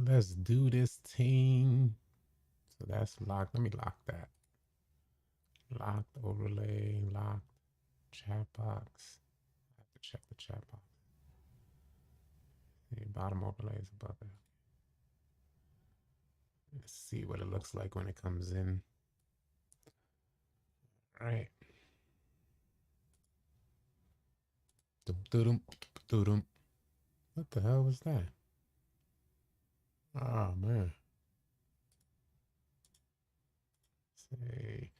Let's do this team. So that's locked. Let me lock that. Locked overlay, locked chat box. I have to check the chat box. The bottom overlay is above it. Let's see what it looks like when it comes in. All right. Dum, dum, dum. What the hell was that? Oh man. Say,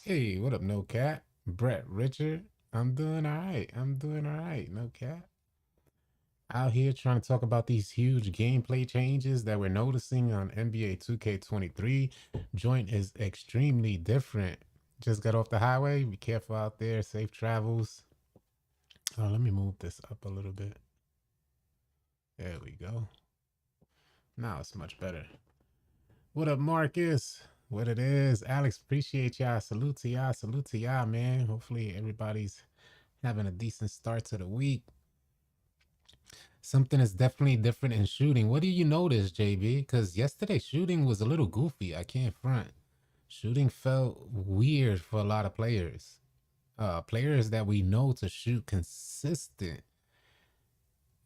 hey, what up, No Cat? Brett Richard. I'm doing all right. I'm doing all right, No Cat. Out here trying to talk about these huge gameplay changes that we're noticing on NBA 2K23. Joint is extremely different. Just got off the highway. Be careful out there. Safe travels. Oh, let me move this up a little bit. There we go. Now it's much better. What up, Marcus? What it is? Alex, appreciate y'all. Salute to y'all. Salute to y'all, man. Hopefully everybody's having a decent start to the week. Something is definitely different in shooting. What do you notice, JB? Because yesterday shooting was a little goofy. I can't front. Shooting felt weird for a lot of players. Players that we know to shoot consistent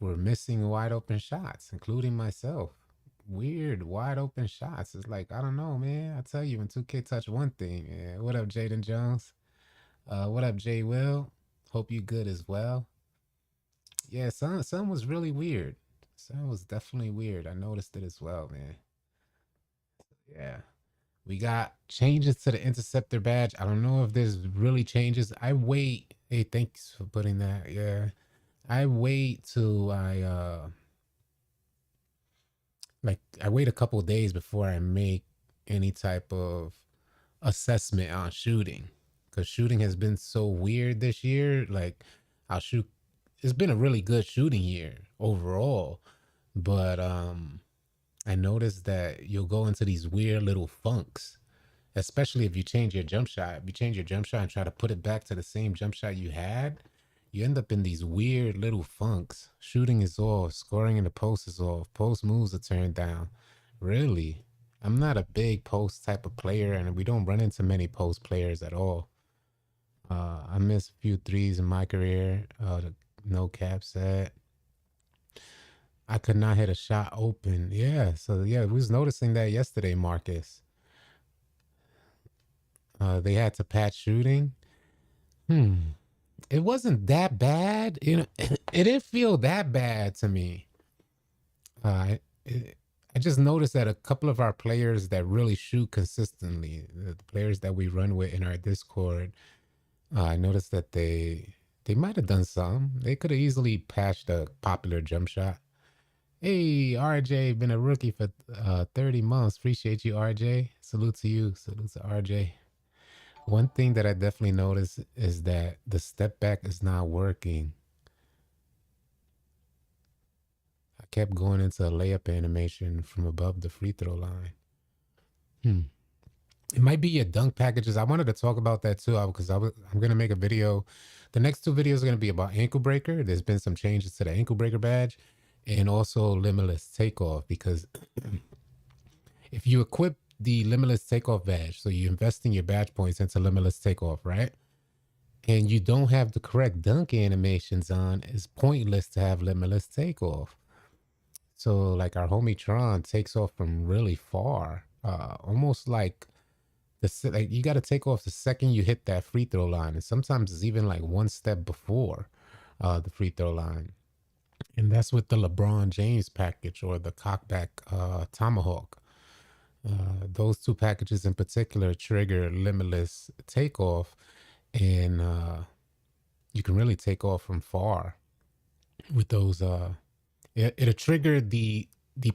were missing wide open shots, including myself. Weird wide open shots. It's like, I don't know, man. I tell you, when 2K touch one thing. Yeah. What up, Jaden Jones? What up, Jay Will? Hope you good as well. Yeah, some was really weird. Some was definitely weird. I noticed it as well, man. Yeah. We got changes to the interceptor badge. I don't know if there's really changes. I wait. Hey, thanks for putting that. Yeah. I wait till I wait a couple of days before I make any type of assessment on shooting. Cause shooting has been so weird this year. Like I'll shoot it's been a really good shooting year overall. But I noticed that you'll go into these weird little funks, especially if you change your jump shot. If you change your jump shot and try to put it back to the same jump shot you had, you end up in these weird little funks. Shooting is off, scoring in the post is off, post moves are turned down. Really? I'm not a big post type of player, and we don't run into many post players at all. I missed a few threes in my career. No cap set. I could not hit a shot open. Yeah, so yeah, we was noticing that yesterday, Marcus. They had to patch shooting. Hmm. It wasn't that bad. You know, it didn't feel that bad to me. It, I just noticed that a couple of our players that really shoot consistently, the players that we run with in our Discord, I noticed that they might have done some. They could have easily patched a popular jump shot. Hey, RJ, been a rookie for 30 months. Appreciate you, RJ. Salute to you. Salute to RJ. One thing that I definitely noticed is that the step back is not working. I kept going into a layup animation from above the free throw line. Hmm. It might be your dunk packages. I wanted to talk about that too because I'm going to make a video. The next two videos are going to be about ankle breaker. There's been some changes to the ankle breaker badge and also limitless takeoff because if you equip the limitless takeoff badge, so you're investing your badge points into limitless takeoff, right? And you don't have the correct dunk animations on, it's pointless to have limitless takeoff. So like our homie Tron takes off from really far, almost like like you got to take off the second you hit that free throw line, and sometimes it's even like one step before the free throw line. And that's with the LeBron James package or the cockback tomahawk. Those two packages in particular trigger limitless takeoff, and you can really take off from far with those. It'll trigger the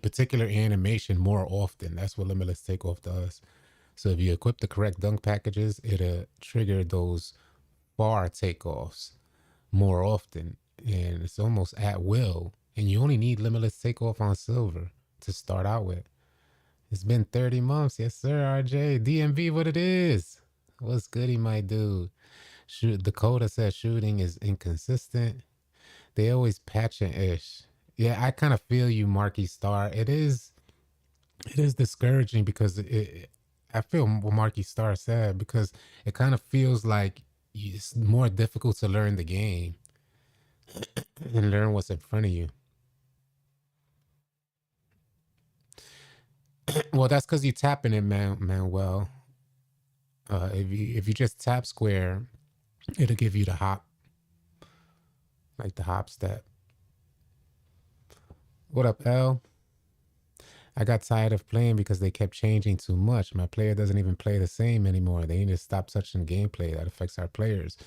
particular animation more often. That's what limitless takeoff does. So if you equip the correct dunk packages, it'll trigger those far takeoffs more often, and it's almost at will. And you only need limitless takeoff on silver to start out with. It's been 30 months. Yes, sir, RJ. DMV, what it is. What's goody, my dude? Dakota says shooting is inconsistent. They always patching ish. Yeah, I kind of feel you, Marky Star. It is discouraging because I feel what Marky Star said because it kind of feels like it's more difficult to learn the game and learn what's in front of you. Well, that's because you tapping it, Manuel. If you just tap square, it'll give you the hop, like the hop step. What up, L? I got tired of playing because they kept changing too much. My player doesn't even play the same anymore. They need to stop touching gameplay. That affects our players.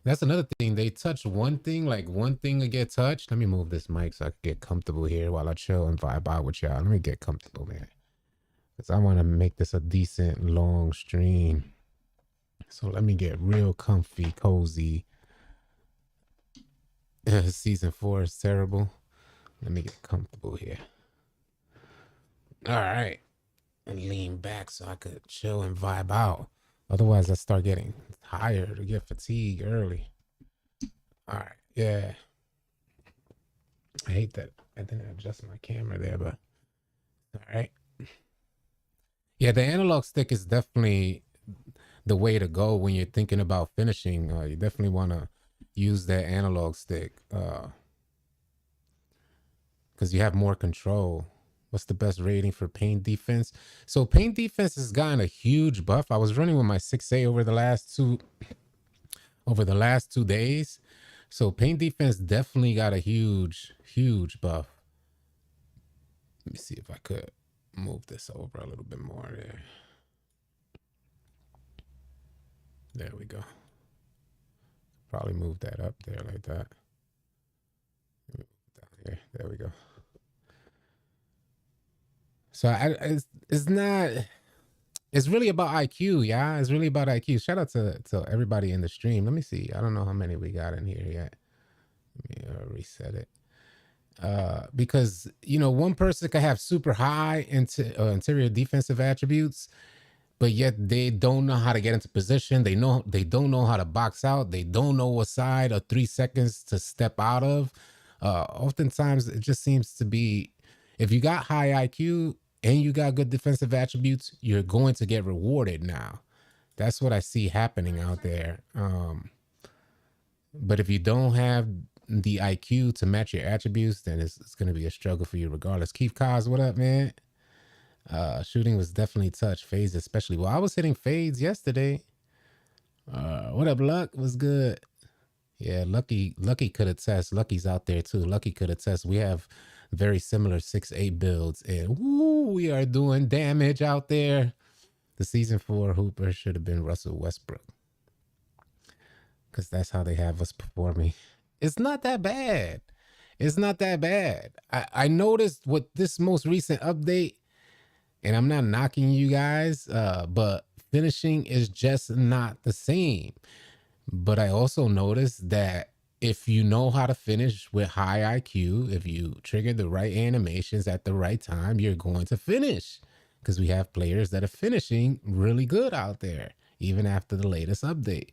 That's another thing. They touch one thing, like one thing to get touched. Let me move this mic so I can get comfortable here while I chill and vibe out with y'all. Let me get comfortable, man. Because I want to make this a decent long stream. So let me get real comfy, cozy. Season 4 is terrible. Let me get comfortable here. All right. And lean back so I could chill and vibe out. Otherwise, I start getting tired or get fatigued early. All right. Yeah. I hate that I didn't adjust my camera there, but all right. Yeah, the analog stick is definitely the way to go when you're thinking about finishing. You definitely want to use that analog stick because you have more control. What's the best rating for paint defense? So paint defense has gotten a huge buff. I was running with my 6A over the last two days. So paint defense definitely got a huge buff. Let me see if I could move this over a little bit more there. There we go. Probably move that up there like that. Down here. There we go. So it's not. It's really about IQ, yeah. It's really about IQ. Shout out to everybody in the stream. Let me see. I don't know how many we got in here yet. Let me reset it. Because one person can have super high interior defensive attributes, but yet they don't know how to get into position. They don't know how to box out. They don't know what side or 3 seconds to step out of. Oftentimes, it just seems to be if you got high IQ and you got good defensive attributes, you're going to get rewarded now. That's what I see happening out there. But if you don't have the IQ to match your attributes, then it's going to be a struggle for you regardless. Keith Cos, what up, man? Shooting was definitely touch. Fades especially. Well, I was hitting fades yesterday. What up, Luck? Was good. Yeah, Lucky could attest. Lucky's out there too. Lucky could attest. We have very similar 6-8 builds, and woo, we are doing damage out there. The season 4 Hooper should have been Russell Westbrook, because that's how they have us performing. It's not that bad. It's not that bad. I noticed with this most recent update, and I'm not knocking you guys, but finishing is just not the same. But I also noticed that if you know how to finish with high IQ, if you trigger the right animations at the right time, you're going to finish. Because we have players that are finishing really good out there, even after the latest update.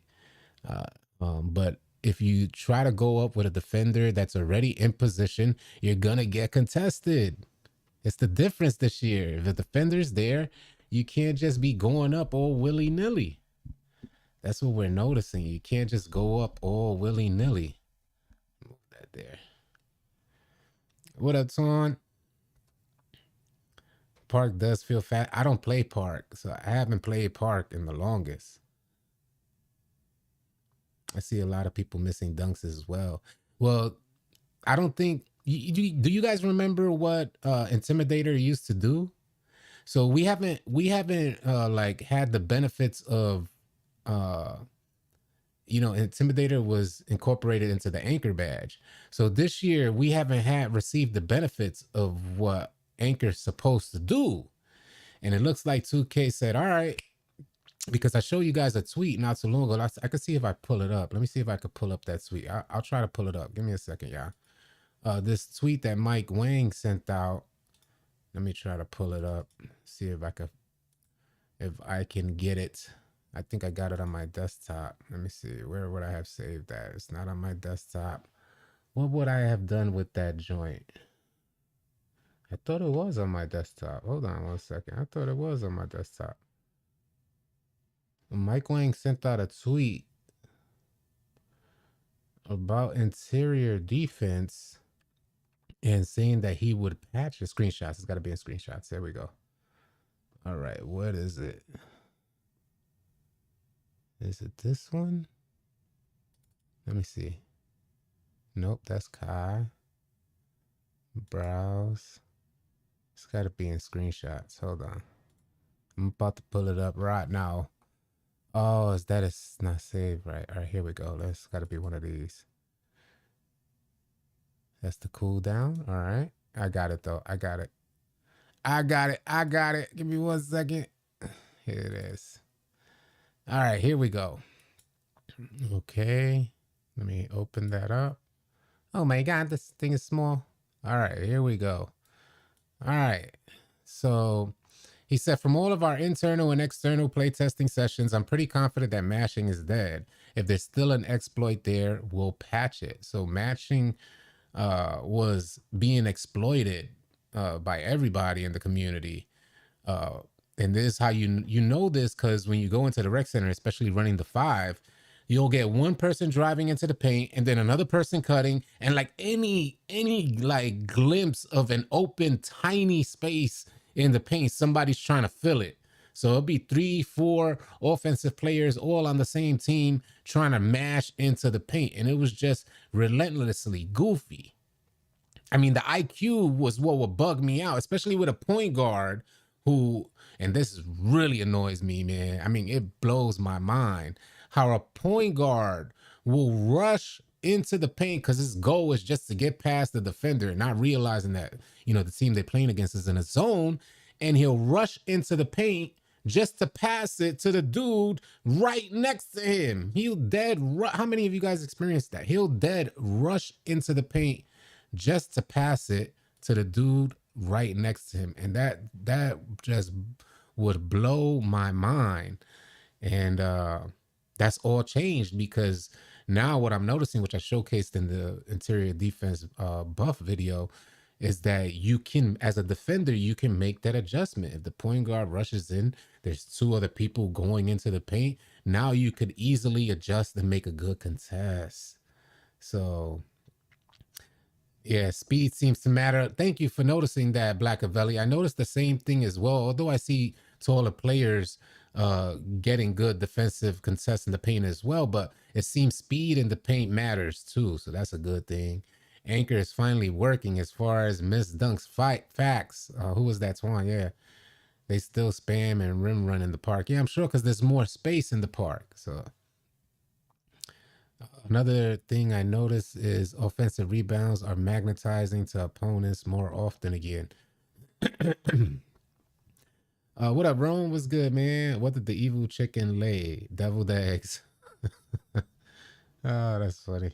But if you try to go up with a defender that's already in position, you're going to get contested. It's the difference this year. If the defender's there, you can't just be going up all willy-nilly. That's what we're noticing. You can't just go up all willy-nilly. Move that there. What up, Ton? Park does feel fat. I don't play Park, so I haven't played Park in the longest. I see a lot of people missing dunks as well. Well, I don't think... do you guys remember what Intimidator used to do? So we haven't like had the benefits of Intimidator was incorporated into the Anchor badge. So this year we haven't received the benefits of what Anchor's supposed to do. And it looks like 2K said, all right, because I showed you guys a tweet not so long ago. I could see if I pull it up. Let me see if I could pull up that tweet. I'll try to pull it up. Give me a second, y'all. This tweet that Mike Wang sent out. Let me try to pull it up. See if I can get it. I think I got it on my desktop. Let me see. Where would I have saved that? It's not on my desktop. What would I have done with that joint? I thought it was on my desktop. Hold on one second. I thought it was on my desktop. Mike Wang sent out a tweet about interior defense and saying that he would patch the screenshots. It's got to be in screenshots. There we go. All right, what is it? Is it this one? Let me see. Nope, that's Kai. Browse. It's got to be in screenshots. Hold on. I'm about to pull it up right now. Oh, is that it's not saved right? All right, here we go. That's got to be one of these. That's the cooldown. All right. I got it, though. I got it. I got it. I got it. Give me 1 second. Here it is. All right, here we go. Okay. Let me open that up. Oh, my God. This thing is small. All right, here we go. All right. So he said, from all of our internal and external playtesting sessions, I'm pretty confident that mashing is dead. If there's still an exploit there, we'll patch it. So mashing was being exploited by everybody in the community. And this is how you know this, because when you go into the rec center, especially running the 5, you'll get one person driving into the paint and then another person cutting, and like any like glimpse of an open tiny space in the paint, somebody's trying to fill it. So it'll be 3, 4 offensive players all on the same team trying to mash into the paint, and it was just relentlessly goofy. I mean, the IQ was what would bug me out, especially with a point guard who, and this really annoys me, man. I mean, it blows my mind how a point guard will rush into the paint because his goal is just to get past the defender, not realizing that, you know, the team they're playing against is in a zone, and he'll rush into the paint just to pass it to the dude right next to him. He'll dead how many of you guys experienced that? He'll dead rush into the paint just to pass it to the dude right next to him. And that just would blow my mind. And that's all changed, because now what I'm noticing, which I showcased in the interior defense buff video, is that you can, as a defender, you can make that adjustment. If the point guard rushes in, there's 2 other people going into the paint, now you could easily adjust and make a good contest. So yeah, speed seems to matter. Thank you for noticing that, Blackavelli. I noticed the same thing as well, although I see taller players getting good defensive contests in the paint as well, but it seems speed in the paint matters too, so that's a good thing. Anchor is finally working as far as Miss Dunk's facts. Who was that, Twan? Yeah, they still spam and rim run in the park. Yeah, I'm sure, because there's more space in the park. So another thing I noticed is offensive rebounds are magnetizing to opponents more often again. What up, Rome? What's good, man? What did the evil chicken lay? Deviled eggs. Oh, that's funny.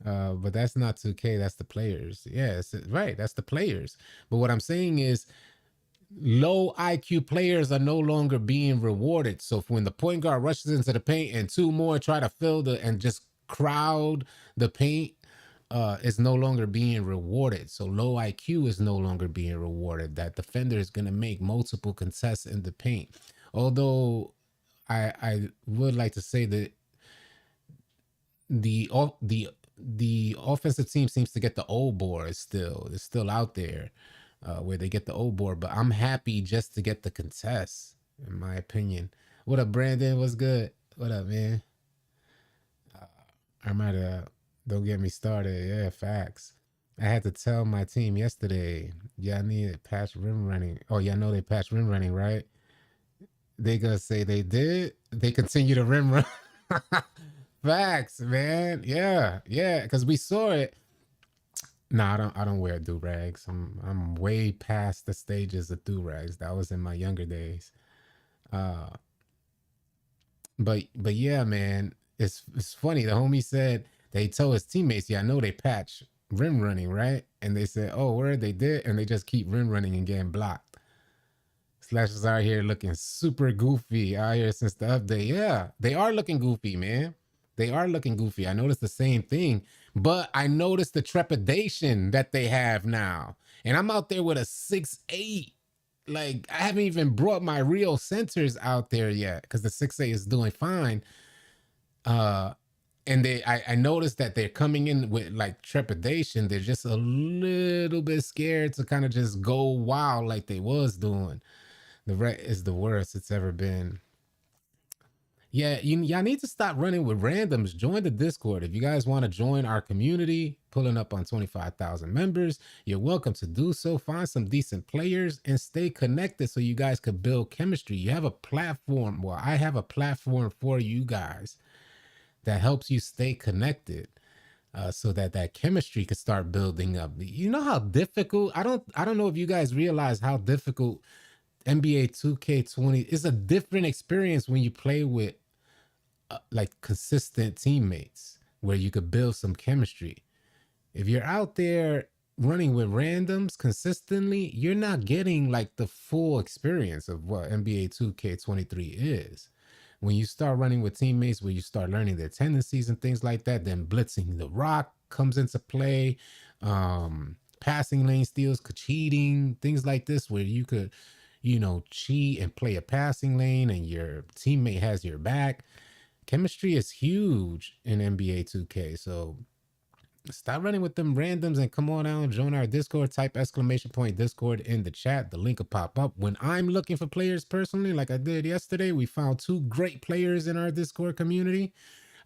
But that's not 2K, that's the players. Yeah, right, that's the players. But what I'm saying is low IQ players are no longer being rewarded. So when the point guard rushes into the paint and 2 more try to fill and just crowd the paint, is no longer being rewarded. So low IQ is no longer being rewarded. That defender is going to make multiple contests in the paint. Although I would like to say that the offensive team seems to get the old board. It's still out there where they get the old board, but I'm happy just to get the contest, in my opinion. What up, Brandon? What's good? What up, man? I might don't get me started. Yeah, facts. I had to tell my team yesterday, y'all need to patch rim running. Oh, y'all know they patch rim running, right? They gonna say they did. They continue to rim run. Facts, man. Yeah, because we saw it. No, I don't wear do-rags. I'm way past the stages of do-rags. That was in my younger days. But yeah, man, it's funny. The homie said they told his teammates, yeah, I know they patch rim running, right? And they said, oh, where they did, and they just keep rim running and getting blocked. Slashers out here looking super goofy out here since the update. Yeah, they are looking goofy, man. They are looking goofy. I noticed the same thing, but I noticed the trepidation that they have now. and I'm out there with a 6'8". Like I haven't even brought my real centers out there yet because the 6'8" is doing fine. And I noticed that they're coming in with like trepidation. They're just a little bit scared to kind of just go wild like they was doing. The ret is the worst it's ever been. Yeah, y'all need to stop running with randoms. Join the Discord. If you guys want to join our community, pulling up on 25,000 members, you're welcome to do so. Find some decent players and stay connected so you guys could build chemistry. You have a platform. Well, I have a platform for you guys that helps you stay connected. So that that chemistry could start building up. You know how difficult? I don't know if you guys realize how difficult NBA 2K20 is. A different experience when you play with like consistent teammates where you could build some chemistry. If you're out there running with randoms consistently, you're not getting like the full experience of what NBA 2K23 is. When you start running with teammates, where you start learning their tendencies and things like that, then blitzing the rock comes into play. Passing lane steals, cheating, things like this, where you could, cheat and play a passing lane and your teammate has your back. Chemistry is huge in NBA 2K. So stop running with them randoms and come on out and join our Discord. Type !Discord in the chat. The link will pop up. When I'm looking for players personally, like I did yesterday, we found 2 great players in our Discord community.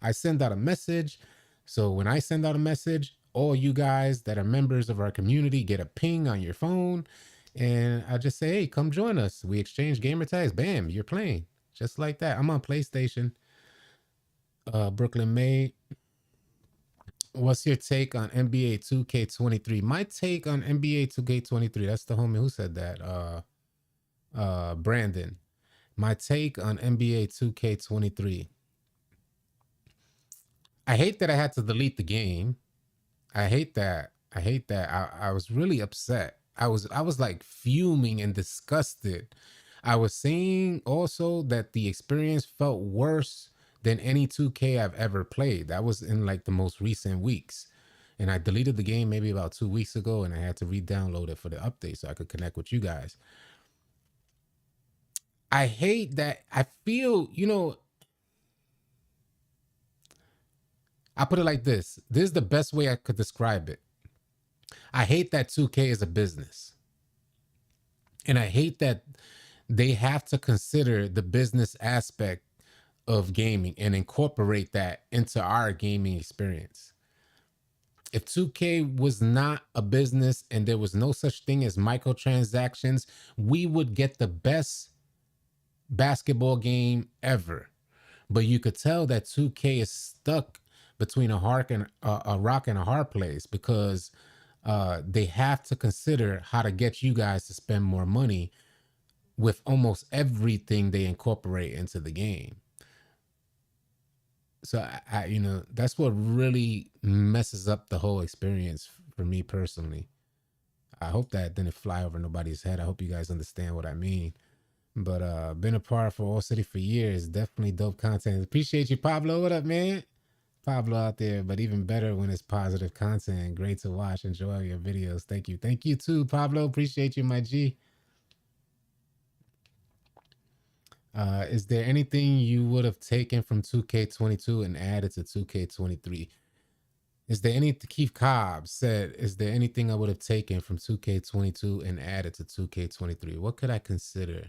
I send out a message. So when I send out a message, all you guys that are members of our community get a ping on your phone. And I just say, hey, come join us. We exchange gamer tags. Bam, you're playing. Just like that. I'm on PlayStation. Brooklyn May, what's your take on NBA 2K23? My take on NBA 2K23, that's the homie who said that. Brandon. My take on NBA 2K23. I hate that I had to delete the game. I hate that. I was really upset. I was like fuming and disgusted. I was saying also that the experience felt worse than any 2K I've ever played. That was in like the most recent weeks. And I deleted the game maybe about 2 weeks ago, and I had to re-download it for the update so I could connect with you guys. I hate that. I feel, I put it like this. This is the best way I could describe it. I hate that 2K is a business. And I hate that they have to consider the business aspect of gaming and incorporate that into our gaming experience. If 2K was not a business and there was no such thing as microtransactions, we would get the best basketball game ever. But you could tell that 2K is stuck between a rock and a hard place because they have to consider how to get you guys to spend more money with almost everything they incorporate into the game. So I that's what really messes up the whole experience for me personally. I hope that didn't fly over nobody's head. I hope you guys understand what I mean. But been a part for All City for years. Definitely dope content. Appreciate you, Pablo. What up, man? Pablo out there, but even better when it's positive content. Great to watch. Enjoy your videos. Thank you. Thank you too, Pablo. Appreciate you, my G. Is there anything you would have taken from 2K22 and added to 2K23? Is there any, Keith Cobb said, is there anything I would have taken from 2K22 and added to 2K23? What could I consider?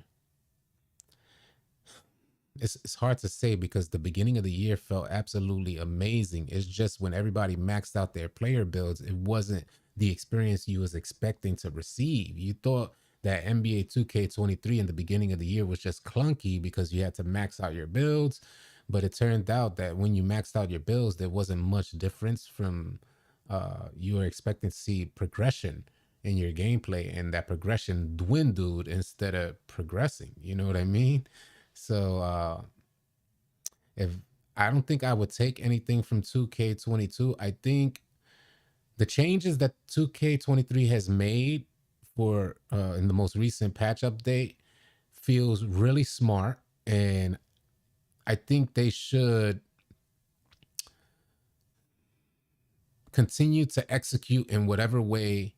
It's hard to say because the beginning of the year felt absolutely amazing. It's just when everybody maxed out their player builds, it wasn't the experience you was expecting to receive. You thought that NBA 2K23 in the beginning of the year was just clunky because you had to max out your builds. But it turned out that when you maxed out your builds, there wasn't much difference from you were expecting to see progression in your gameplay, and that progression dwindled instead of progressing. You know what I mean? So if I don't think I would take anything from 2K22. I think the changes that 2K23 has made for in the most recent patch update feels really smart, and I think they should continue to execute in whatever way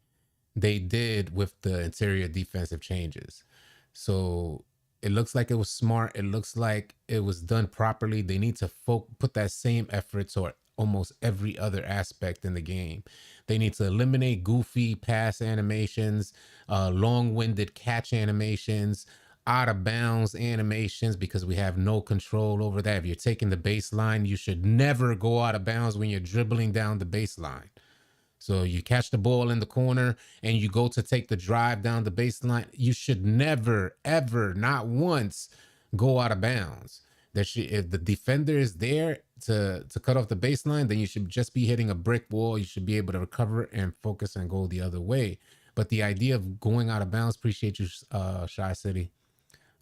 they did with the interior defensive changes. So it looks like it was smart. It looks like it was done properly. They need to put that same effort toward almost every other aspect in the game. They need to eliminate goofy pass animations, long-winded catch animations, out of bounds animations, because we have no control over that. If you're taking the baseline, you should never go out of bounds when you're dribbling down the baseline. So you catch the ball in the corner and you go to take the drive down the baseline. You should never, ever, not once, go out of bounds. If the defender is there to cut off the baseline, then you should just be hitting a brick wall. You should be able to recover and focus and go the other way. But the idea of going out of bounds, appreciate you, Shy City.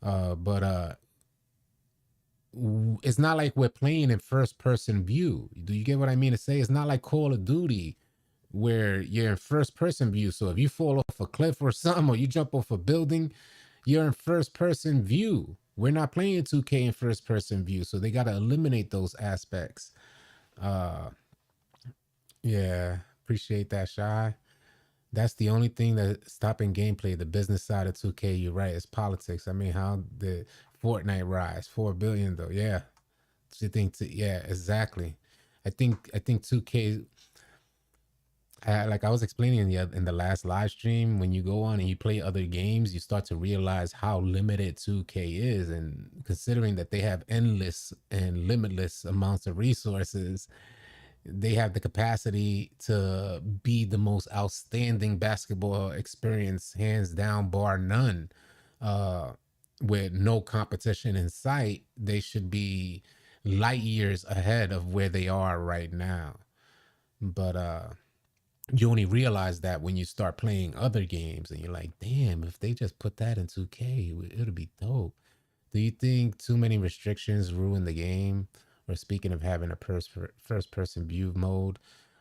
But it's not like we're playing in first person view. Do you get what I mean to say? It's not like Call of Duty where you're in first person view. So if you fall off a cliff or something, or you jump off a building, you're in first person view. We're not playing 2K in first person view. So they got to eliminate those aspects. Uh, yeah, appreciate that, Shy. That's the only thing that's stopping gameplay. The business side of 2K, you're right, it's politics. I mean, how did Fortnite rise? 4 billion though. Yeah. Do you think yeah, exactly. I think 2K, like I was explaining in the last live stream, when you go on and you play other games, you start to realize how limited 2K is. And considering that they have endless and limitless amounts of resources, they have the capacity to be the most outstanding basketball experience, hands down, bar none. With no competition in sight, they should be light years ahead of where they are right now. But you only realize that when you start playing other games and you're like, damn, if they just put that in 2K, it'll be dope. Do you think too many restrictions ruin the game? Or speaking of having a first person view mode,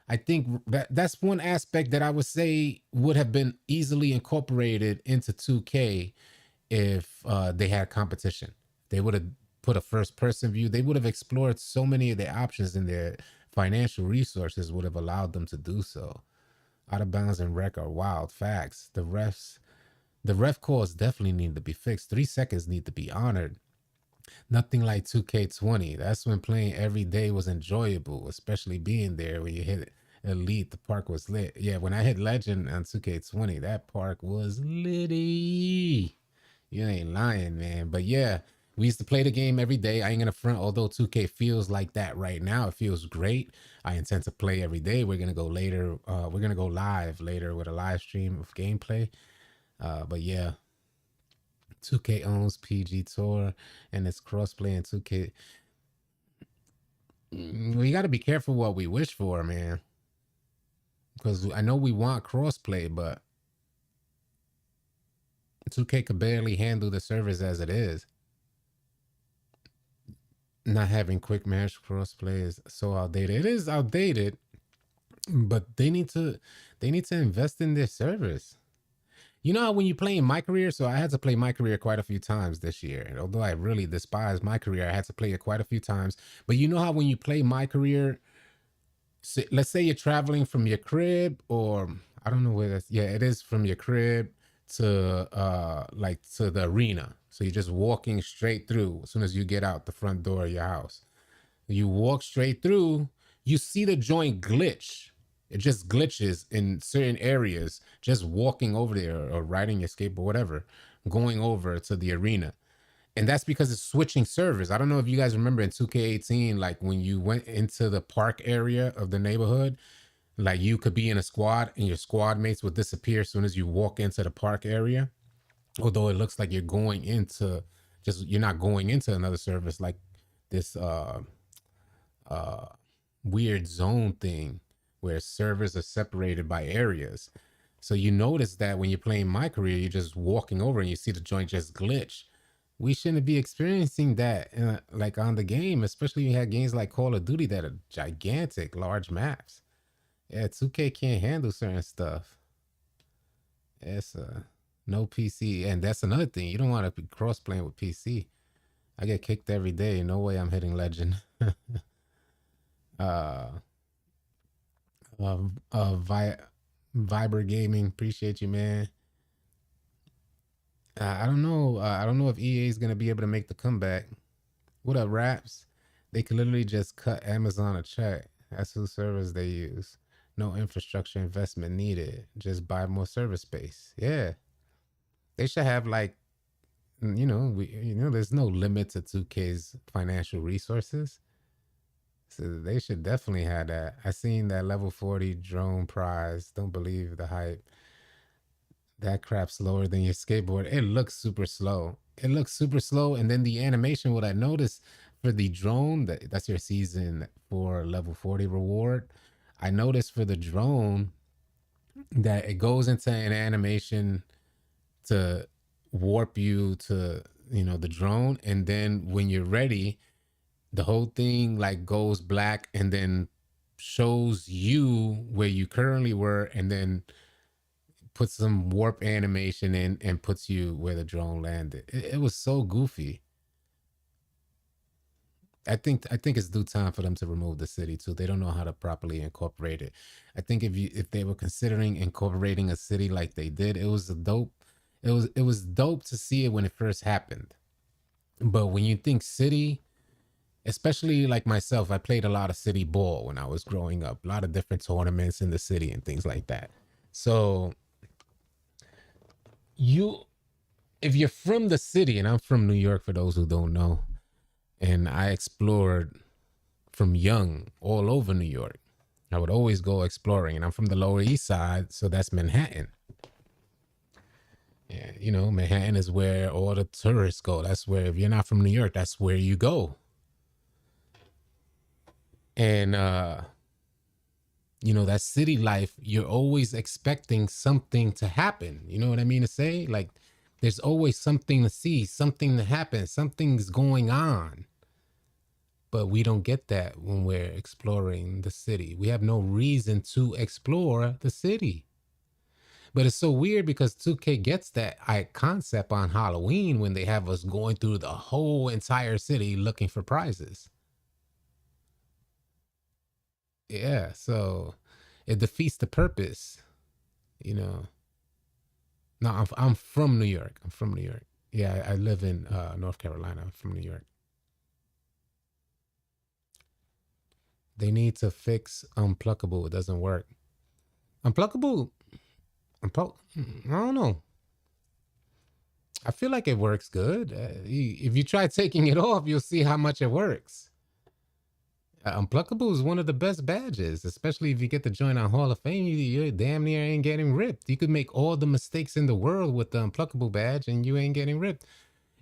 I think that's one aspect that I would say would have been easily incorporated into 2K if they had competition. They would have put a first person view. They would have explored so many of their options, and their financial resources would have allowed them to do so. Out of bounds and rec are wild facts. The ref calls definitely need to be fixed. 3 seconds need to be honored. Nothing like 2K20. That's when playing every day was enjoyable, especially being there when you hit Elite. The park was lit. Yeah, when I hit Legend on 2K20, that park was litty. You ain't lying, man. But yeah, we used to play the game every day. I ain't gonna front, although 2K feels like that right now. It feels great. I intend to play every day. We're gonna go later. We're gonna go live later with a live stream of gameplay. But yeah, 2K owns PG Tour and it's crossplay in 2K. We got to be careful what we wish for, man. Because I know we want crossplay, but 2K could barely handle the service as it is. Not having quick match crossplay is so outdated. It is outdated, but they need to invest in their service. You know how when you play in my career, so I had to play my career quite a few times this year. And although I really despise my career, I had to play it quite a few times. But you know how when you play my career, so let's say you're traveling from your crib, or I don't know where that's, yeah, it is from your crib to like to the arena. So you're just walking straight through as soon as you get out the front door of your house. You walk straight through, you see the joint glitch. It just glitches in certain areas, just walking over there or riding your skateboard, whatever, going over to the arena. And that's because it's switching servers. I don't know if you guys remember in 2K18, like when you went into the park area of the neighborhood, like you could be in a squad and your squad mates would disappear as soon as you walk into the park area. Although it looks like you're going into you're not going into another service, like this weird zone thing where servers are separated by areas. So you notice that when you're playing my career, you're just walking over and you see the joint just glitch. We shouldn't be experiencing that like on the game, especially when you have games like Call of Duty that are gigantic, large maps. Yeah, 2K can't handle certain stuff. It's no PC, and that's another thing. You don't want to be cross playing with PC. I get kicked every day. No way I'm hitting Legend. uh, via Viber Gaming, appreciate you, man. I don't know. I don't know if EA is gonna be able to make the comeback. What up, Raps? They could literally just cut Amazon a check. That's who servers they use. No infrastructure investment needed. Just buy more server space. Yeah, they should have like, there's no limit to 2K's financial resources. So they should definitely have that. I seen that level 40 drone prize. Don't believe the hype. That crap's slower than your skateboard. It looks super slow. It looks super slow. And then the animation, what I noticed for the drone, that's your season for level 40 reward. I noticed for the drone that it goes into an animation to warp you to, the drone. And then when you're ready, the whole thing like goes black and then shows you where you currently were, and then puts some warp animation in and puts you where the drone landed. It was so goofy. I think it's due time for them to remove the city too. They don't know how to properly incorporate it. I think if they were considering incorporating a city like they did, it was dope to see it when it first happened. But when you think city, especially like myself, I played a lot of city ball when I was growing up, a lot of different tournaments in the city and things like that. So if you're from the city, and I'm from New York for those who don't know, and I explored from young all over New York. I would always go exploring, and I'm from the Lower East Side, so that's Manhattan. Yeah, Manhattan is where all the tourists go. That's where, if you're not from New York, that's where you go. And that city life, you're always expecting something to happen. You know what I mean to say? Like, there's always something to see, something to happen, something's going on. But we don't get that when we're exploring the city. We have no reason to explore the city. But it's so weird because 2K gets that concept on Halloween when they have us going through the whole entire city looking for prizes. Yeah, so it defeats the purpose, No, I'm from New York. I'm from New York. Yeah, I live in North Carolina. I'm from New York. They need to fix Unpluckable. It doesn't work. Unpluckable, I don't know. I feel like it works good. If you try taking it off, you'll see how much it works. Unpluckable is one of the best badges, especially if you get to join our Hall of Fame. You damn near ain't getting ripped. You could make all the mistakes in the world with the Unpluckable badge, and you ain't getting ripped.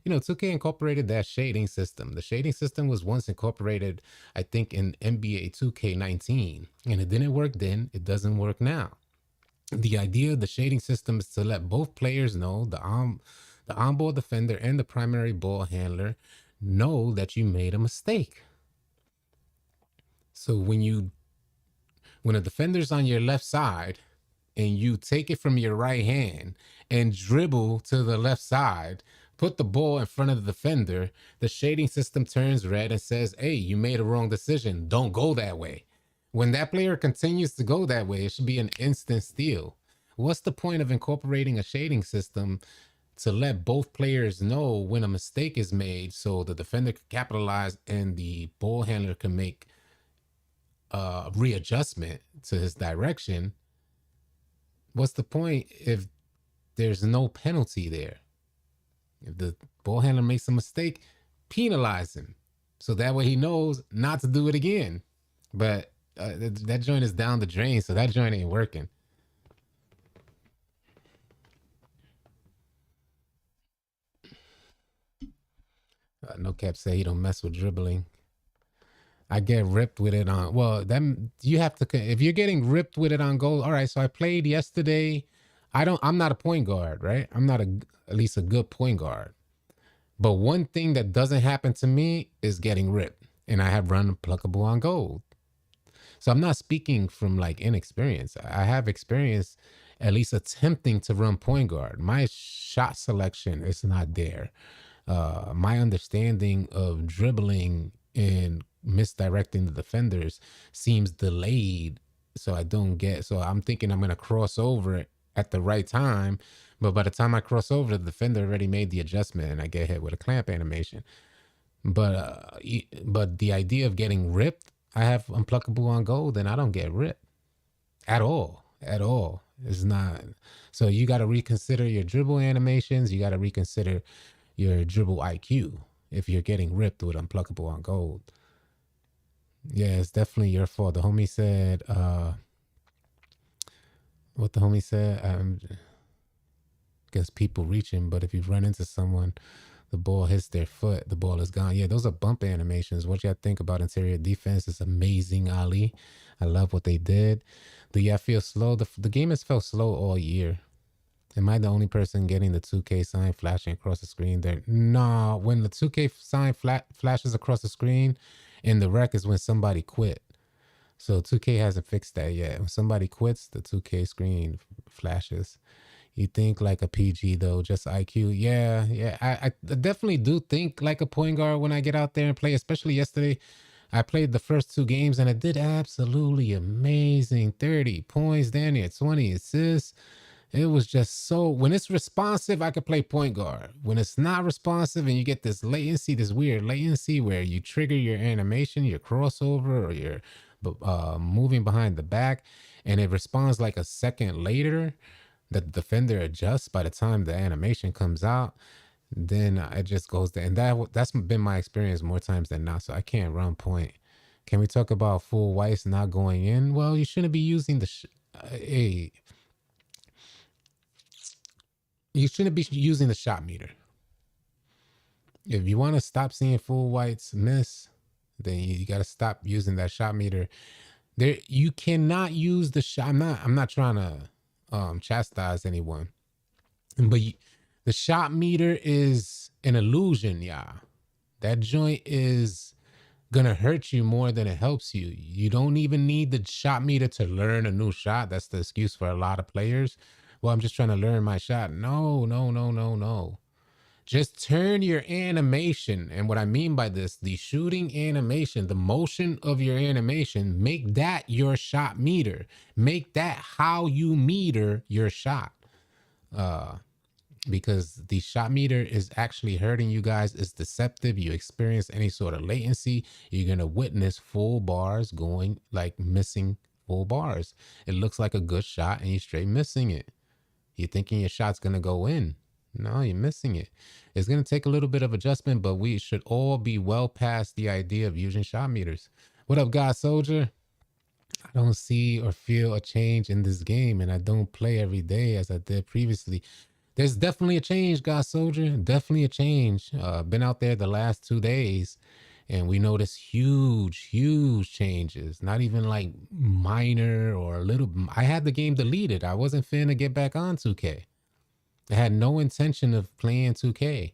2K incorporated that shading system. The shading system was once incorporated, I think, in NBA 2K19, and it didn't work then. It doesn't work now. The idea of the shading system is to let both players know, the on-ball defender and the primary ball handler, know that you made a mistake. So when a defender's on your left side and you take it from your right hand and dribble to the left side, put the ball in front of the defender, the shading system turns red and says, hey, you made a wrong decision. Don't go that way. When that player continues to go that way, it should be an instant steal. What's the point of incorporating a shading system to let both players know when a mistake is made so the defender can capitalize and the ball handler can make a readjustment to his direction? What's the point if there's no penalty there? If the ball handler makes a mistake, penalize him so that way he knows not to do it again. But that joint is down the drain, so that joint ain't working. No Cap say he don't mess with dribbling. I get ripped with it on. Well, then you have to. If you're getting ripped with it on goal, all right. So I played yesterday. I'm not a point guard, right? I'm not at least a good point guard. But one thing that doesn't happen to me is getting ripped, and I have run Pluckable on gold. So I'm not speaking from like inexperience. I have experience at least attempting to run point guard. My shot selection is not there. My understanding of dribbling and misdirecting the defenders seems delayed so I don't get. So I'm thinking I'm gonna cross over it at the right time, but by the time I cross over, the defender already made the adjustment, and I get hit with a clamp animation. But but the idea of getting ripped, I have unpluckable on gold, and I don't get ripped at all. At all. It's not. So you got to reconsider your dribble animations. You got to reconsider your dribble IQ if you're getting ripped with unpluckable on gold. Yeah, it's definitely your fault. The homie said, what the homie said, against people reaching, but if you run into someone, the ball hits their foot, the ball is gone. Yeah, those are bump animations. What y'all think about interior defense is amazing, Ali. I love what they did. Do y'all feel slow? The game has felt slow all year. Am I the only person getting the 2K sign flashing across the screen there? Nah, when the 2K sign flashes across the screen in the rec is when somebody quit. So 2K hasn't fixed that yet. When somebody quits, the 2K screen flashes. You think like a PG though, just IQ. Yeah. I definitely do think like a point guard when I get out there and play, especially yesterday. I played the first 2 games and I did absolutely amazing. 30 points, down there, 20 assists. It was just so, when it's responsive, I could play point guard. When it's not responsive and you get this latency, this weird latency where you trigger your animation, your crossover, or your moving behind the back, and it responds like a second later, the defender adjusts by the time the animation comes out, then it just goes there. And that's been my experience more times than not. So I can't run point. Can we talk about full whites not going in? Well, you shouldn't be using the hey, you shouldn't be using the shot meter. If you want to stop seeing full whites miss, then you got to stop using that shot meter. There, you cannot use the shot. I'm not trying to chastise anyone, but the shot meter is an illusion, yeah. That joint is gonna hurt you more than it helps you. You don't even need the shot meter to learn a new shot. That's the excuse for a lot of players. Well, I'm just trying to learn my shot. No. Just turn your animation. And what I mean by this, the shooting animation, the motion of your animation, make that your shot meter. Make that how you meter your shot. Because the shot meter is actually hurting you guys. It's deceptive. You experience any sort of latency, you're going to witness full bars going, like missing full bars. It looks like a good shot and you're straight missing it. You're thinking your shot's going to go in. No, you're missing it. It's going to take a little bit of adjustment, but we should all be well past the idea of using shot meters. What up, God Soldier? I don't see or feel a change in this game, and I don't play every day as I did previously. There's definitely a change, God Soldier. Definitely a change. Been out there the last 2 days, and we noticed huge changes. Not even like minor or a little. I had the game deleted. I wasn't finna get back on 2K. I had no intention of playing 2K.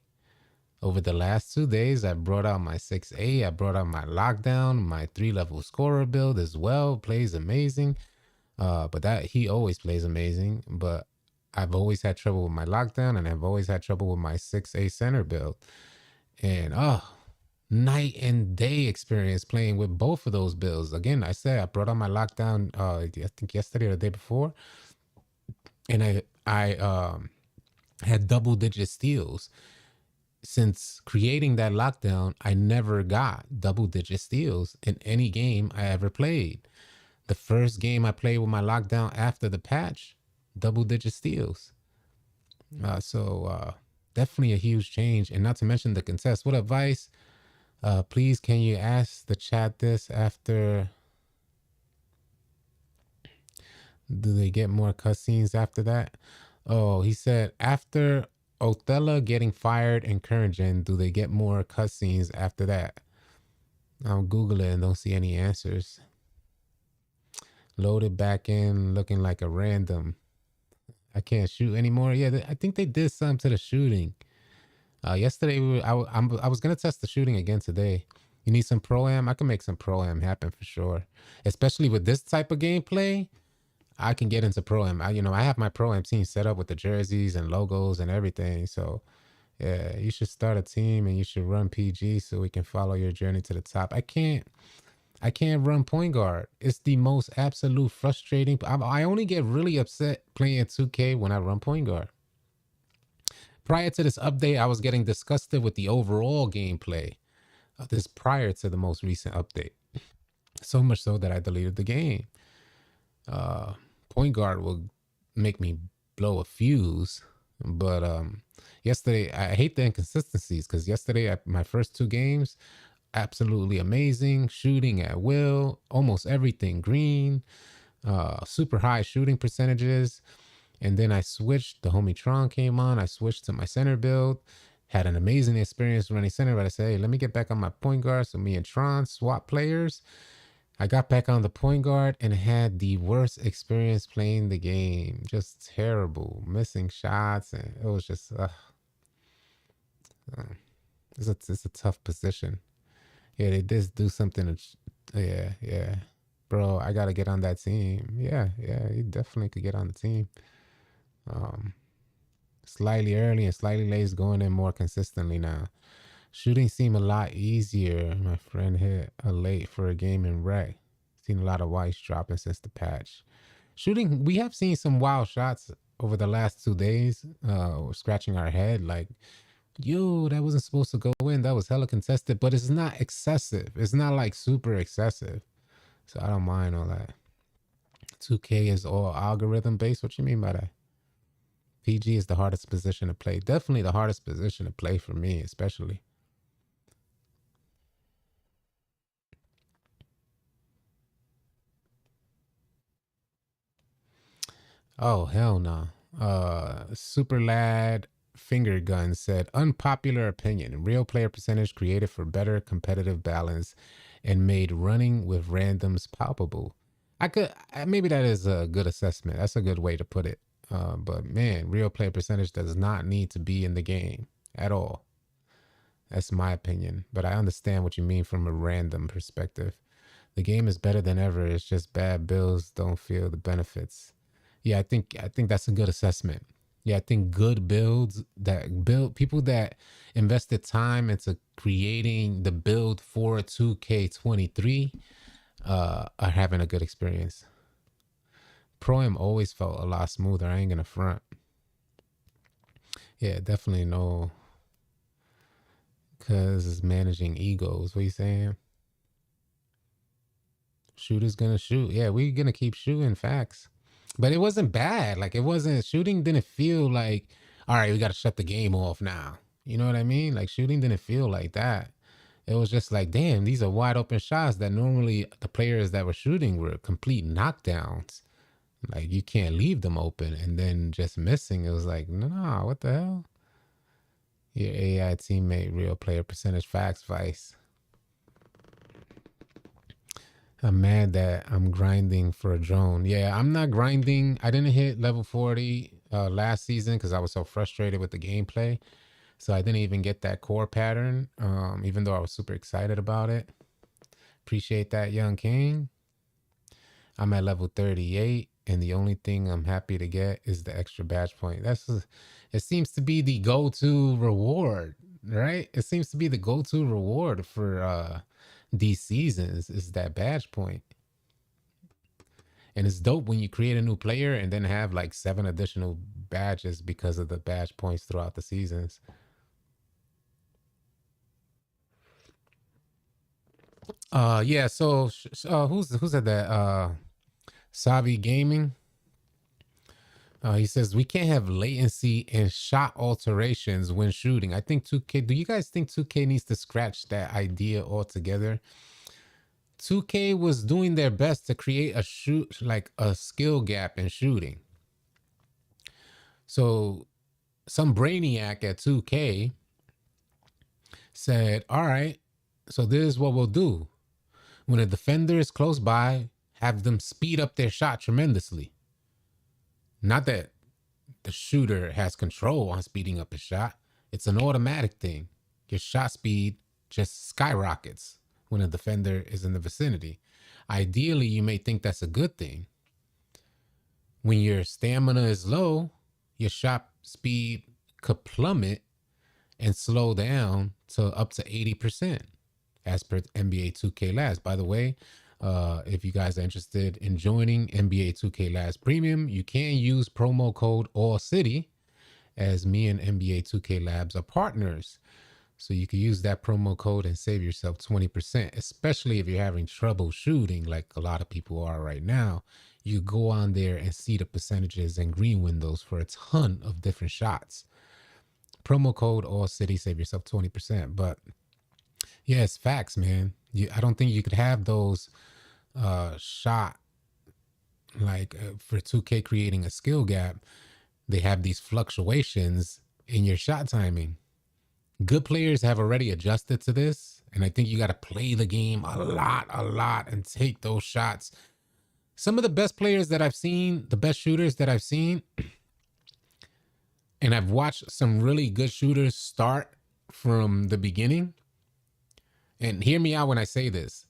Over the last 2 days, I brought out my 6A. I brought out my lockdown, my 3-level scorer build as well. Plays amazing. But that he always plays amazing. But I've always had trouble with my lockdown, and I've always had trouble with my 6A center build. And night and day experience playing with both of those builds. Again, I said I brought out my lockdown I think yesterday or the day before. And I had double-digit steals. Since creating that lockdown, I never got double-digit steals in any game I ever played. The first game I played with my lockdown after the patch, double-digit steals. So definitely a huge change. And not to mention the contest. What advice? Please, can you ask the chat this after? Do they get more cutscenes after that? Oh, he said after Othello getting fired in current gen, do they get more cutscenes after that? I'll Google it and don't see any answers. Loaded back in, looking like a random. I can't shoot anymore. Yeah, I think they did something to the shooting. Yesterday, I was going to test the shooting again today. You need some Pro-Am? I can make some Pro-Am happen for sure. Especially with this type of gameplay, I can get into Pro-Am. I have my Pro-Am team set up with the jerseys and logos and everything. So, yeah, you should start a team and you should run PG so we can follow your journey to the top. I can't I can't run point guard. It's the most absolute frustrating. I only get really upset playing 2K when I run point guard. Prior to this update, I was getting disgusted with the overall gameplay. This prior to the most recent update. So much so that I deleted the game. Point guard will make me blow a fuse. But yesterday, I hate the inconsistencies because yesterday, my first 2 games, absolutely amazing. Shooting at will, almost everything green, super high shooting percentages. And then I switched, the homie Tron came on, I switched to my center build, had an amazing experience running center, but I said, hey, let me get back on my point guard. So me and Tron swap players. I got back on the point guard and had the worst experience playing the game. Just terrible, missing shots. And it was just, it's a tough position. Yeah, they did do something. Yeah. Bro, I got to get on that team. Yeah, you definitely could get on the team. Slightly early and slightly late is going in more consistently now. Shooting seemed a lot easier. My friend hit a late for a game in rec. Seen a lot of whites dropping since the patch. Shooting, we have seen some wild shots over the last 2 days. We're scratching our head like, yo, that wasn't supposed to go in. That was hella contested, but it's not excessive. It's not like super excessive. So I don't mind all that. 2K is all algorithm based. What you mean by that? PG is the hardest position to play. Definitely the hardest position to play for me, especially. Oh, hell no. Super Lad Finger Gun said, unpopular opinion. Real player percentage created for better competitive balance and made running with randoms palpable. Maybe that is a good assessment. That's a good way to put it. But man, real player percentage does not need to be in the game at all. That's my opinion. But I understand what you mean from a random perspective. The game is better than ever. It's just bad builds don't feel the benefits. Yeah, I think that's a good assessment. Yeah, I think good builds that build people that invested time into creating the build for 2K23 are having a good experience. Pro-Am always felt a lot smoother. I ain't gonna front. Yeah, definitely no. Cause it's managing egos. What you saying? Shooter's gonna shoot. Yeah, we're gonna keep shooting, facts. But it wasn't bad. Like it wasn't, shooting didn't feel like, all right, we gotta shut the game off now. You know what I mean? Like shooting didn't feel like that. It was just like, damn, these are wide open shots that normally the players that were shooting were complete knockdowns. Like you can't leave them open and then just missing. It was like, no, what the hell? Your AI teammate, real player percentage, facts, Vice. I'm mad that I'm grinding for a drone. Yeah, I'm not grinding. I didn't hit level 40 last season because I was so frustrated with the gameplay. So I didn't even get that core pattern, even though I was super excited about it. Appreciate that, Young King. I'm at level 38, and the only thing I'm happy to get is the extra badge point. It seems to be the go-to reward, right? It seems to be the go-to reward for these seasons is that badge point. And it's dope when you create a new player and then have like 7 additional badges because of the badge points throughout the seasons. Yeah, so who's at that? Savi Gaming. He says we can't have latency and shot alterations when shooting. I think 2K. Do you guys think 2K needs to scratch that idea altogether? 2K was doing their best to create a skill gap in shooting. So some brainiac at 2K said, all right, so this is what we'll do. When a defender is close by, have them speed up their shot tremendously. Not that the shooter has control on speeding up his shot. It's an automatic thing. Your shot speed just skyrockets when a defender is in the vicinity. Ideally, you may think that's a good thing. When your stamina is low, your shot speed could plummet and slow down to up to 80%. as per NBA 2K Labs. By the way, if you guys are interested in joining NBA 2K Labs Premium, you can use promo code ALLCITY, as me and NBA 2K Labs are partners. So you can use that promo code and save yourself 20%, especially if you're having trouble shooting like a lot of people are right now. You go on there and see the percentages and green windows for a ton of different shots. Promo code ALLCITY, save yourself 20%. But yeah, it's facts, man. I don't think you could have those shot like for 2K creating a skill gap. They have these fluctuations in your shot timing. Good players have already adjusted to this, and I think you got to play the game a lot, and take those shots. Some of the best players that I've seen, the best shooters that I've seen, and I've watched some really good shooters start from the beginning. And hear me out when I say this,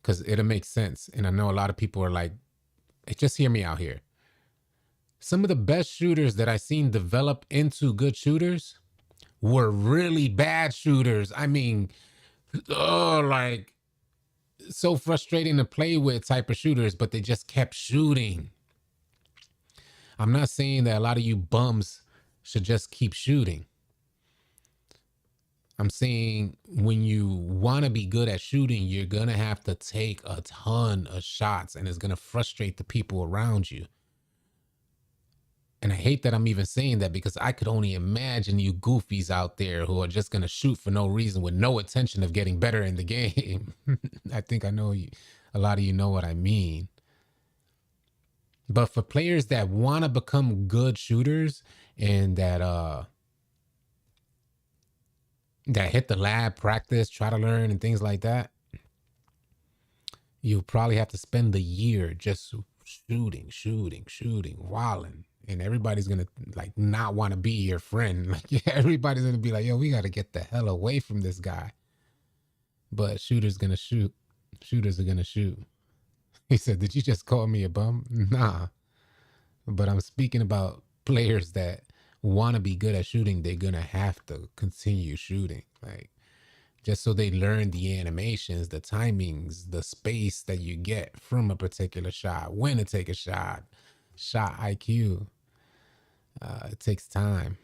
because it'll make sense. And I know a lot of people are like, just hear me out here. Some of the best shooters that I've seen develop into good shooters were really bad shooters. I mean, like so frustrating to play with type of shooters, but they just kept shooting. I'm not saying that a lot of you bums should just keep shooting. I'm saying when you want to be good at shooting, you're going to have to take a ton of shots, and it's going to frustrate the people around you. And I hate that I'm even saying that, because I could only imagine you goofies out there who are just going to shoot for no reason with no intention of getting better in the game. I think I know a lot of you know what I mean. But for players that want to become good shooters and that hit the lab, practice, try to learn and things like that, you'll probably have to spend the year just shooting, wilding. And everybody's going to like not want to be your friend. Like, yeah, everybody's going to be like, yo, we got to get the hell away from this guy. But shooters going to shoot. Shooters are going to shoot. He said, did you just call me a bum? Nah. But I'm speaking about players that want to be good at shooting. They're going to have to continue shooting. Like, just so they learn the animations, the timings, the space that you get from a particular shot, when to take a shot IQ. It takes time.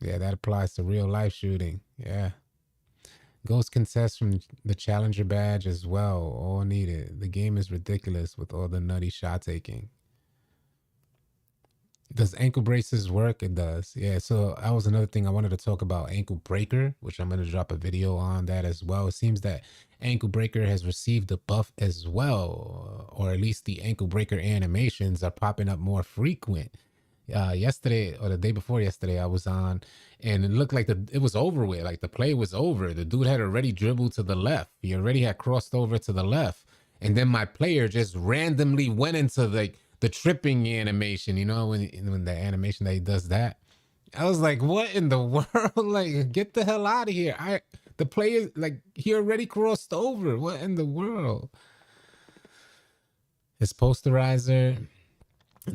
Yeah, that applies to real life shooting. Yeah. Ghost contests from the challenger badge as well. All needed. The game is ridiculous with all the nutty shot taking. Does ankle braces work? It does. Yeah, so that was another thing I wanted to talk about, ankle breaker, which I'm going to drop a video on that as well. It seems that ankle breaker has received a buff as well, or at least the ankle breaker animations are popping up more frequent. Yesterday or the day before yesterday, I was on, and it looked like it was over with. Like the play was over. The dude had already dribbled to the left. He already had crossed over to the left, and then my player just randomly went into the tripping animation. You know, when the animation that he does that, I was like, what in the world? Like, get the hell out of here! The player, like, he already crossed over. What in the world? His posterizer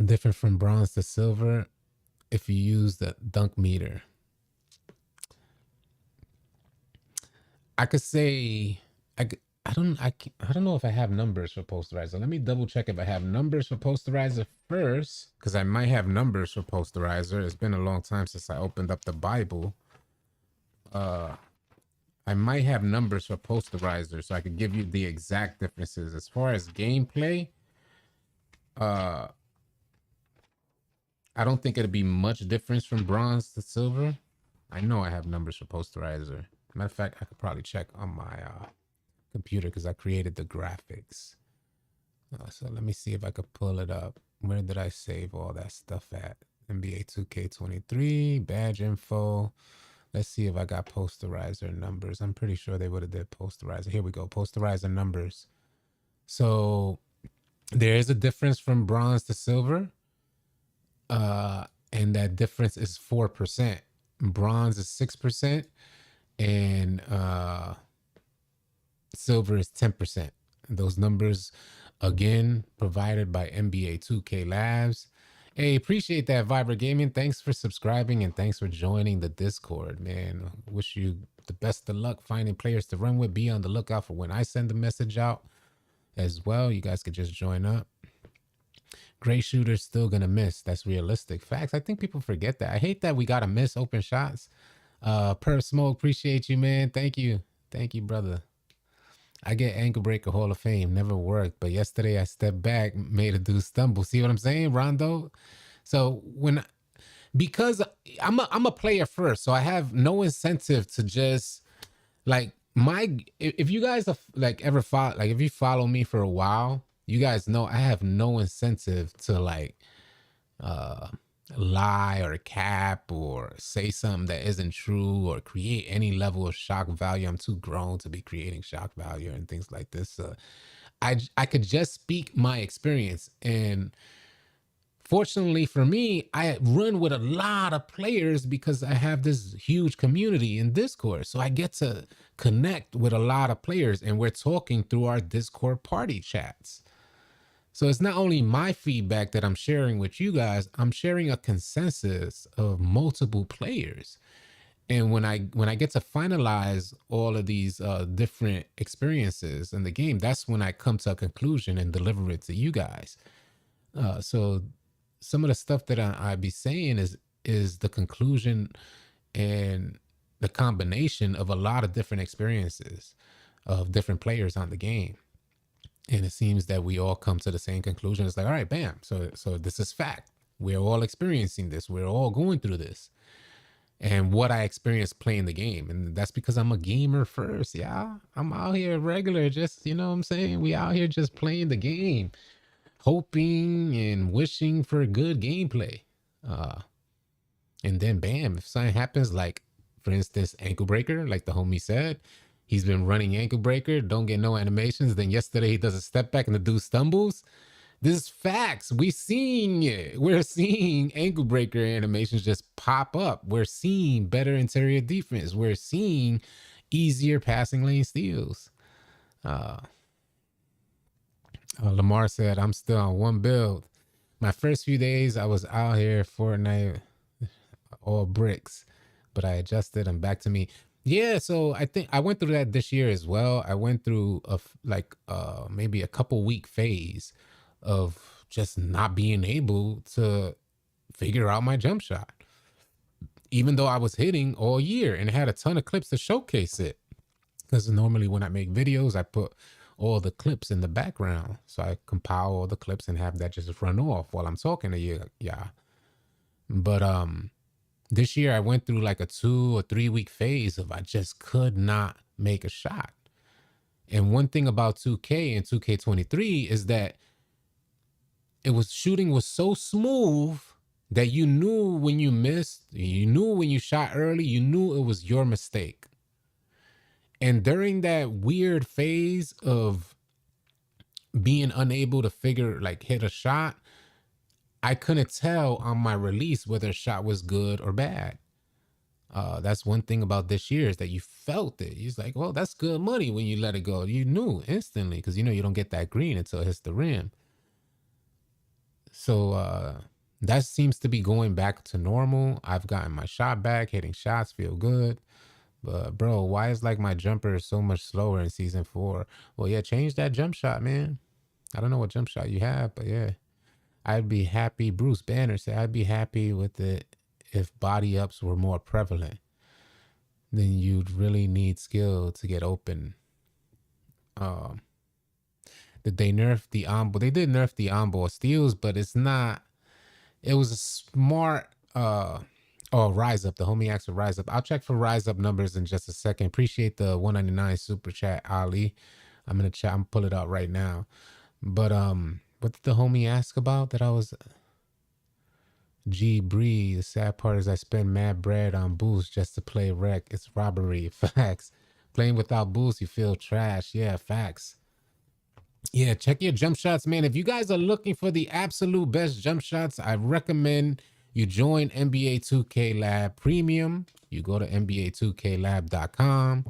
different from bronze to silver if you use the dunk meter. I could say I don't know if I have numbers for posterizer. Let me double check if I have numbers for posterizer first, because I might have numbers for posterizer. It's been a long time since I opened up the Bible. I might have numbers for posterizer, so I could give you the exact differences. As far as gameplay, I don't think it'd be much difference from bronze to silver. I know I have numbers for posterizer. Matter of fact, I could probably check on my computer because I created the graphics. So let me see if I could pull it up. Where did I save all that stuff at? NBA 2K23, badge info. Let's see if I got posterizer numbers. I'm pretty sure they would have did posterizer. Here we go, posterizer numbers. So there is a difference from bronze to silver. And that difference is 4%. Bronze is 6%, and silver is 10%. Those numbers, again, provided by NBA 2K Labs. Hey, appreciate that, Viber Gaming. Thanks for subscribing and thanks for joining the Discord, man. Wish you the best of luck finding players to run with. Be on the lookout for when I send the message out as well. You guys could just join up. Great shooter's still gonna miss. That's realistic. Facts. I think people forget that. I hate that we gotta miss open shots. Per Smoke, appreciate you, man. Thank you. Thank you, brother. I get Ankle Breaker Hall of Fame. Never worked, but yesterday I stepped back, made a dude stumble. See what I'm saying, Rondo? So because I'm a player first, so I have no incentive to just like if you guys have like ever follow, like if you follow me for a while, you guys know I have no incentive to like lie or cap or say something that isn't true or create any level of shock value. I'm too grown to be creating shock value and things like this. I could just speak my experience, and fortunately for me, I run with a lot of players because I have this huge community in Discord. So I get to connect with a lot of players, and we're talking through our Discord party chats. So it's not only my feedback that I'm sharing with you guys, I'm sharing a consensus of multiple players. And when I get to finalize all of these different experiences in the game, that's when I come to a conclusion and deliver it to you guys. So some of the stuff that I be saying is the conclusion and the combination of a lot of different experiences of different players on the game. And it seems that we all come to the same conclusion. It's like, all right, bam. So this is fact. We're all experiencing this. We're all going through this. And what I experienced playing the game. And that's because I'm a gamer first. Yeah. I'm out here regular. Just, you know what I'm saying? We out here just playing the game, hoping and wishing for good gameplay. And then bam, if something happens, like for instance, Ankle Breaker, like the homie said, he's been running Ankle Breaker, don't get no animations. Then yesterday he does a step back and the dude stumbles. This is facts. We're seeing it. We're seeing Ankle Breaker animations just pop up. We're seeing better interior defense. We're seeing easier passing lane steals. Lamar said, I'm still on one build. My first few days, I was out here Fortnite, all bricks, but I adjusted and back to me. Yeah, so I think I went through that this year as well. I went through maybe a couple week phase of just not being able to figure out my jump shot, even though I was hitting all year and had a ton of clips to showcase it. Because normally when I make videos, I put all the clips in the background. So I compile all the clips and have that just run off while I'm talking to you. Yeah. But this year I went through like a 2 or 3 week phase of I just could not make a shot. And one thing about 2K and 2K23 is that shooting was so smooth that you knew when you missed, you knew when you shot early, you knew it was your mistake. And during that weird phase of being unable to hit a shot, I couldn't tell on my release whether a shot was good or bad. That's one thing about this year is that you felt it. You're like, well, that's good money when you let it go. You knew instantly because, you don't get that green until it hits the rim. So that seems to be going back to normal. I've gotten my shot back, hitting shots, feel good. But bro, why is like my jumper so much slower in season 4? Well, yeah, change that jump shot, man. I don't know what jump shot you have, but yeah. I'd be happy. Bruce Banner said, I'd be happy with it if body ups were more prevalent. Then you'd really need skill to get open. Did they nerf the on-ball? They did nerf the on-ball steals, but it's not. It was a smart. Rise Up. The homie asked for Rise Up. I'll check for Rise Up numbers in just a second. Appreciate the 199 super chat, Ali. I'm gonna chat. I'm pull it out right now. But what did the homie ask about? That I was. G Bree. The sad part is I spend mad bread on boost just to play rec. It's robbery. Facts. Playing without boost, you feel trash. Yeah, facts. Yeah, check your jump shots, man. If you guys are looking for the absolute best jump shots, I recommend you join NBA 2K Lab Premium. You go to NBA2KLab.com,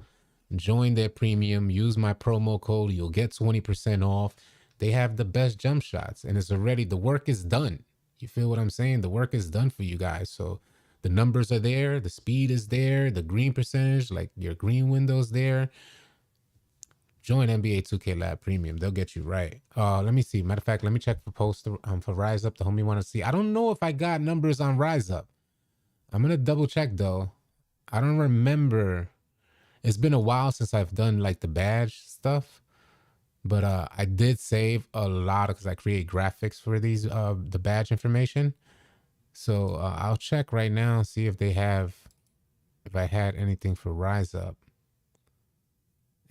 join their premium, use my promo code. You'll get 20% off. They have the best jump shots, and it's already, the work is done. You feel what I'm saying? The work is done for you guys. So The numbers are there, the speed is there, the green percentage, like your green window's there. Join NBA 2K Lab Premium. They'll get you right. Let me see. Matter of fact, let me check for post for Rise Up. The homie want to see. I don't know if I got numbers on Rise Up. I'm gonna double check though. I don't remember. It's been a while since I've done like the badge stuff, but I did save a lot because I create graphics for these the badge information. So I'll check right now and see if they have, if I had anything for Rise Up.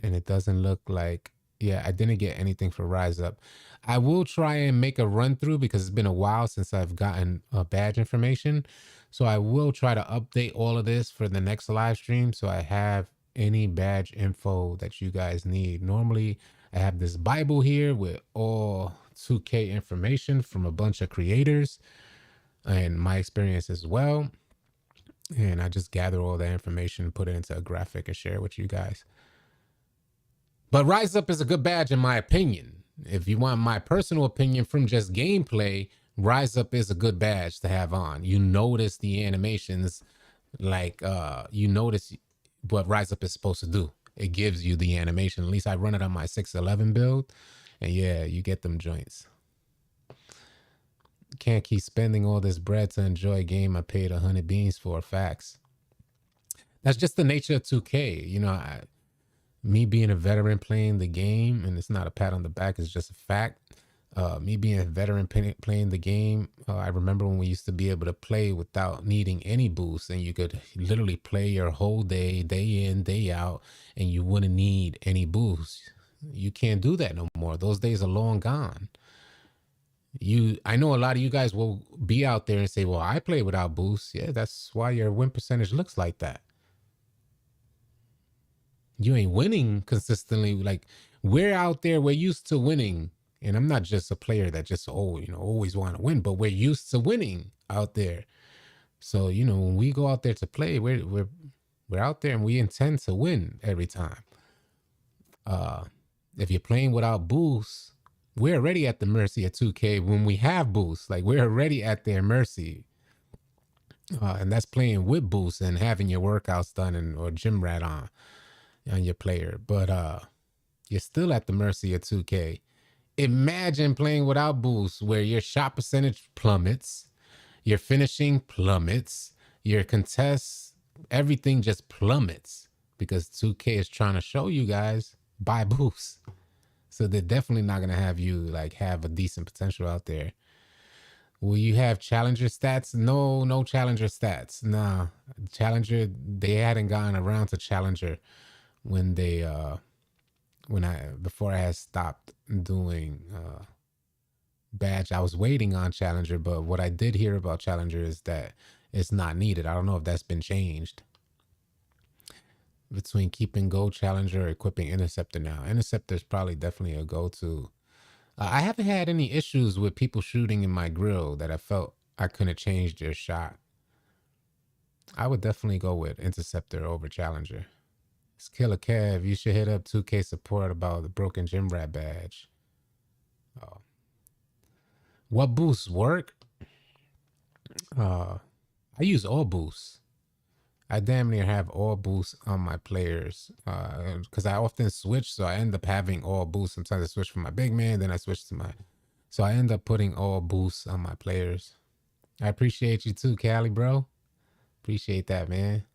And it doesn't look like, yeah, I didn't get anything for Rise Up. I will try and make a run through because it's been a while since I've gotten badge information. So I will try to update all of this for the next live stream, so I have any badge info that you guys need. Normally, I have this Bible here with all 2K information from a bunch of creators and my experience as well. And I just gather all that information, put it into a graphic and share it with you guys. But Rise Up is a good badge in my opinion. If you want my personal opinion from just gameplay, Rise Up is a good badge to have on. You notice the animations, like you notice what Rise Up is supposed to do. It gives you the animation. At least I run it on my 611 build. And yeah, you get them joints. Can't keep spending all this bread to enjoy a game I paid 100 beans for. Facts. That's just the nature of 2K. You know, me being a veteran playing the game, and it's not a pat on the back, it's just a fact. Me being a veteran playing the game, I remember when we used to be able to play without needing any boost, and you could literally play your whole day, day in, day out, and you wouldn't need any boost. You can't do that no more. Those days are long gone. I know a lot of you guys will be out there and say, well, I play without boost. Yeah, that's why your win percentage looks like that. You ain't winning consistently. Like, we're out there, we're used to winning. And I'm not just a player that just, always want to win, but we're used to winning out there. So, when we go out there to play, we're out there and we intend to win every time. If you're playing without boosts, we're already at the mercy of 2K when we have boosts. Like, we're already at their mercy. And that's playing with boosts and having your workouts done or gym rat on your player. But you're still at the mercy of 2K. Imagine playing without boosts, where your shot percentage plummets, your finishing plummets, your contests, everything just plummets, because 2K is trying to show you guys buy boosts. So they're definitely not going to have you like have a decent potential out there. Will you have challenger stats? No challenger stats. Nah, challenger, they hadn't gotten around to challenger when before I had stopped doing badge. I was waiting on challenger, but what I did hear about challenger is that it's not needed. I don't know if that's been changed. Between keeping gold challenger or equipping interceptor now. Interceptor is probably definitely a go-to. I haven't had any issues with people shooting in my grill that I felt I couldn't change their shot. I would definitely go with interceptor over challenger. It's Killer Kev. You should hit up 2K support about the broken gym rat badge. Oh. What boosts work? I use all boosts. I damn near have all boosts on my players because I often switch, so I end up having all boosts. Sometimes I switch from my big man, then I switch to my... So I end up putting all boosts on my players. I appreciate you too, Cali, bro. Appreciate that, man.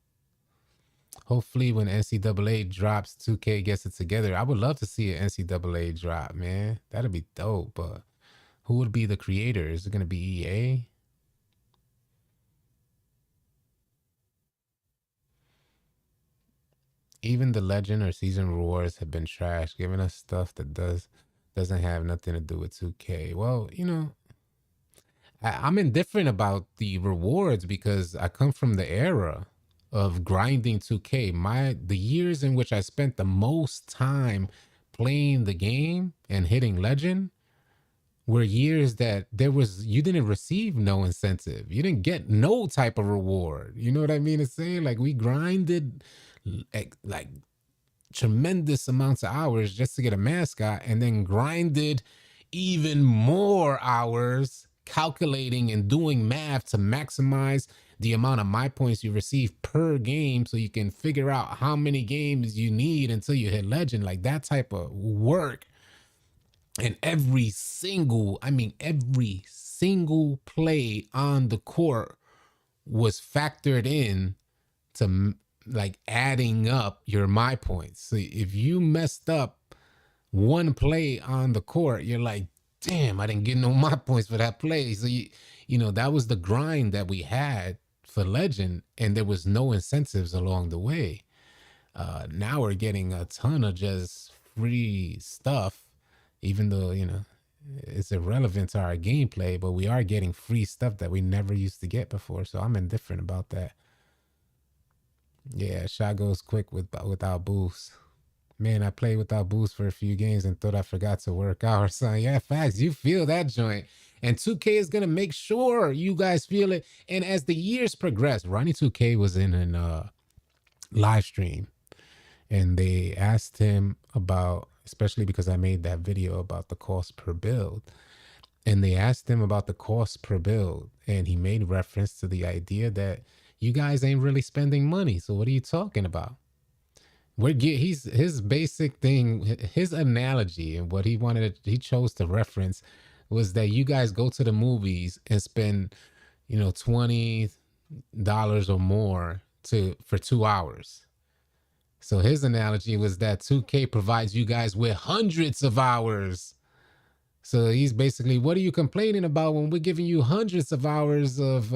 Hopefully when NCAA drops, 2K gets it together. I would love to see an NCAA drop, man. That'd be dope, but who would be the creator? Is it going to be EA? Even the legend or season rewards have been trash, giving us stuff that doesn't have nothing to do with 2K. Well, I'm indifferent about the rewards because I come from the era of grinding 2K. The years in which I spent the most time playing the game and hitting legend were years that you didn't receive no incentive. You didn't get no type of reward. You know what I mean to say? Like, we grinded like tremendous amounts of hours just to get a mascot, and then grinded even more hours calculating and doing math to maximize the amount of my points you receive per game so you can figure out how many games you need until you hit legend. Like that type of work. And every single play on the court was factored in to like adding up your my points. So if you messed up one play on the court, you're like, damn, I didn't get no my points for that play. So you know, that was the grind that we had for legend, and there was no incentives along the way. Now we're getting a ton of just free stuff, even though, you know, it's irrelevant to our gameplay, but we are getting free stuff that we never used to get before. So I'm indifferent about that. Yeah, shot goes quick without boost. Man, I played without boost for a few games and thought I forgot to work out or something. Yeah, facts. You feel that joint. And 2K is going to make sure you guys feel it. And as the years progress, Ronnie 2K was in a live stream, and they asked him about, especially because I made that video about the cost per build, and they asked him about the cost per build, and he made reference to the idea that you guys ain't really spending money. So what are you talking about? His basic thing, his analogy, and what he chose to reference was that you guys go to the movies and spend, you know, $20 or more for 2 hours. So his analogy was that 2K provides you guys with hundreds of hours. So he's basically, what are you complaining about when we're giving you hundreds of hours of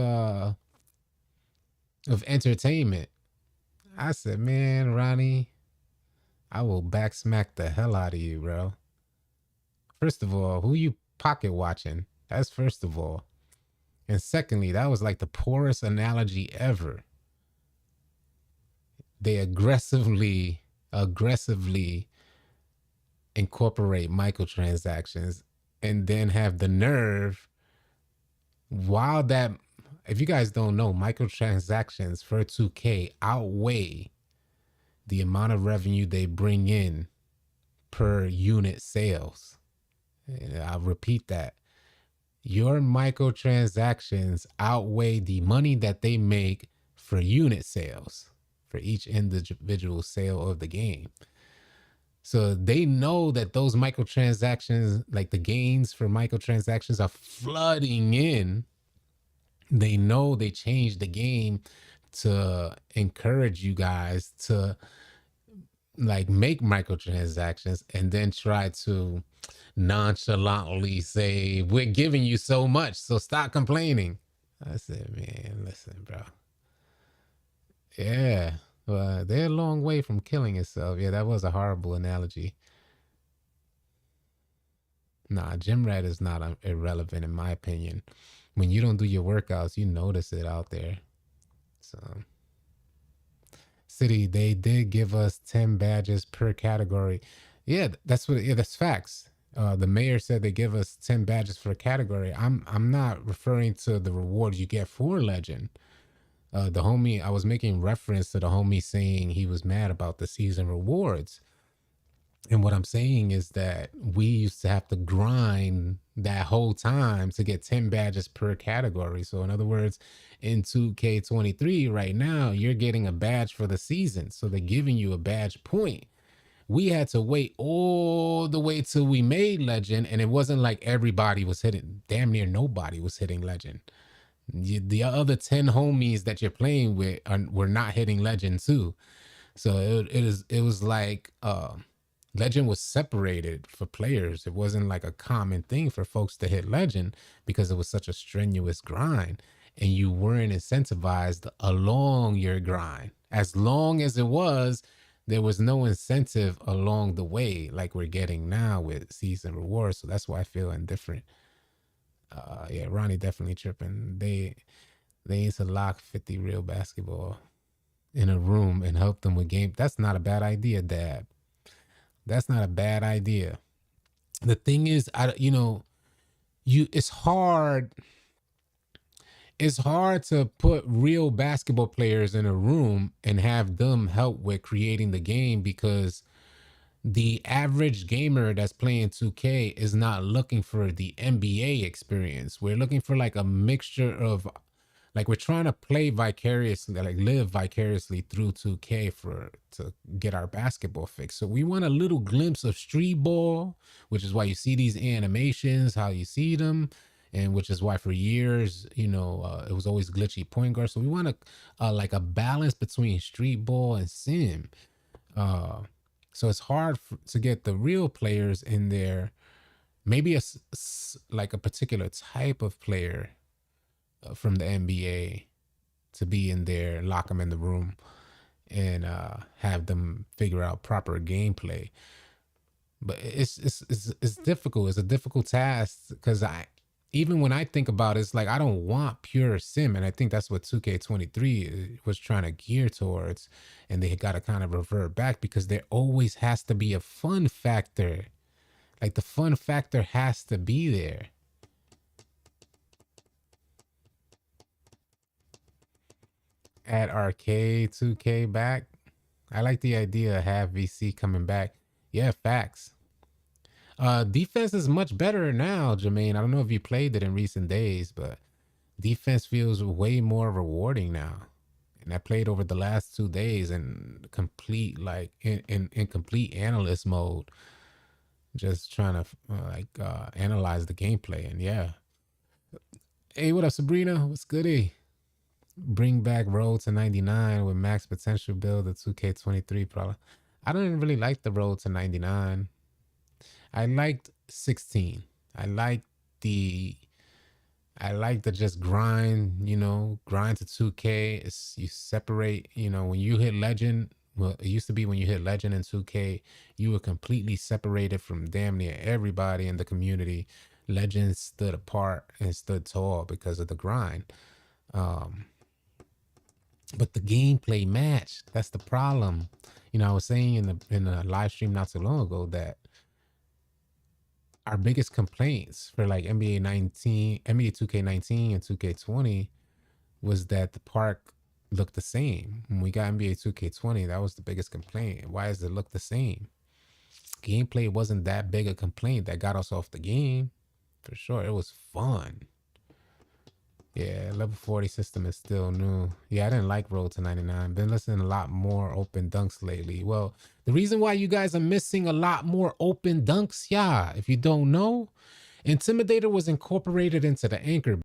entertainment? I said, man, Ronnie, I will backsmack the hell out of you, bro. First of all, who you pocket watching? That's first of all. And secondly, that was like the poorest analogy ever. They aggressively incorporate microtransactions and then have the nerve, while that, if you guys don't know, microtransactions for 2K outweigh the amount of revenue they bring in per unit sales. I'll repeat that. Your microtransactions outweigh the money that they make for unit sales, for each individual sale of the game. So they know that those microtransactions, like the gains for microtransactions, are flooding in. They know they changed the game to encourage you guys to like make microtransactions and then try to nonchalantly say, we're giving you so much, so stop complaining. I said, man, listen, bro. Yeah, well, they're a long way from killing itself. Yeah, that was a horrible analogy. Nah, gym rat is not irrelevant in my opinion. When you don't do your workouts, you notice it out there. So, City, they did give us 10 badges per category. Yeah, that's facts. The mayor said they give us 10 badges for a category. I'm not referring to the rewards you get for legend. The homie, I was making reference to the homie saying he was mad about the season rewards. And what I'm saying is that we used to have to grind that whole time to get 10 badges per category. So in other words, in 2K23 right now, you're getting a badge for the season. So they're giving you a badge point. We had to wait all the way till we made legend, and it wasn't like everybody was hitting, damn near nobody was hitting legend. The other 10 homies that you're playing with were not hitting legend too. So it was like legend was separated for players. It wasn't like a common thing for folks to hit legend because it was such a strenuous grind, and you weren't incentivized along your grind. As long as it was, there was no incentive along the way like we're getting now with season rewards. So that's why I feel indifferent. Yeah, Ronnie definitely tripping. They need to lock 50 real basketball in a room and help them with game. That's not a bad idea, Dad. That's not a bad idea. The thing is, it's hard. It's hard to put real basketball players in a room and have them help with creating the game, because the average gamer that's playing 2K is not looking for the NBA experience. We're looking for like a mixture of, like, we're trying to play vicariously, like live vicariously through 2K to get our basketball fix. So we want a little glimpse of street ball, which is why you see these animations, how you see them, and which is why for years, it was always glitchy point guard. So we want like a balance between street ball and sim. So it's hard to get the real players in there. Maybe like a particular type of player from the NBA to be in there, lock them in the room, and have them figure out proper gameplay. But it's difficult. It's a difficult task because even when I think about it, it's like I don't want pure sim, and I think that's what 2K23 was trying to gear towards, and they got to kind of revert back because there always has to be a fun factor. Like the fun factor has to be there. Add arcade 2K back. I like the idea of have VC coming back. Yeah, facts. Defense is much better now, Jermaine. I don't know if you played it in recent days, but defense feels way more rewarding now. And I played over the last 2 days in complete, like in complete analyst mode, just trying to analyze the gameplay. And yeah. Hey, what up, Sabrina? What's goody? Bring back Road to 99 with max potential build of 2K23 probably. I don't really like the Road to 99. I liked 16. I like the just grind, grind to 2K. You separate, when you hit legend. Well, it used to be when you hit legend in 2K, you were completely separated from damn near everybody in the community. Legends stood apart and stood tall because of the grind. But the gameplay match, that's the problem. I was saying in the live stream not so long ago that our biggest complaints for like NBA 2K19 and 2K20 was that the park looked the same. When we got NBA 2K20, that was the biggest complaint. Why does it look the same? Gameplay wasn't that big a complaint that got us off the game. For sure, it was fun. Yeah, level 40 system is still new. Yeah, I didn't like Road to 99. Been listening a lot more open dunks lately. Well, the reason why you guys are missing a lot more open dunks, yeah, if you don't know, Intimidator was incorporated into the Anchor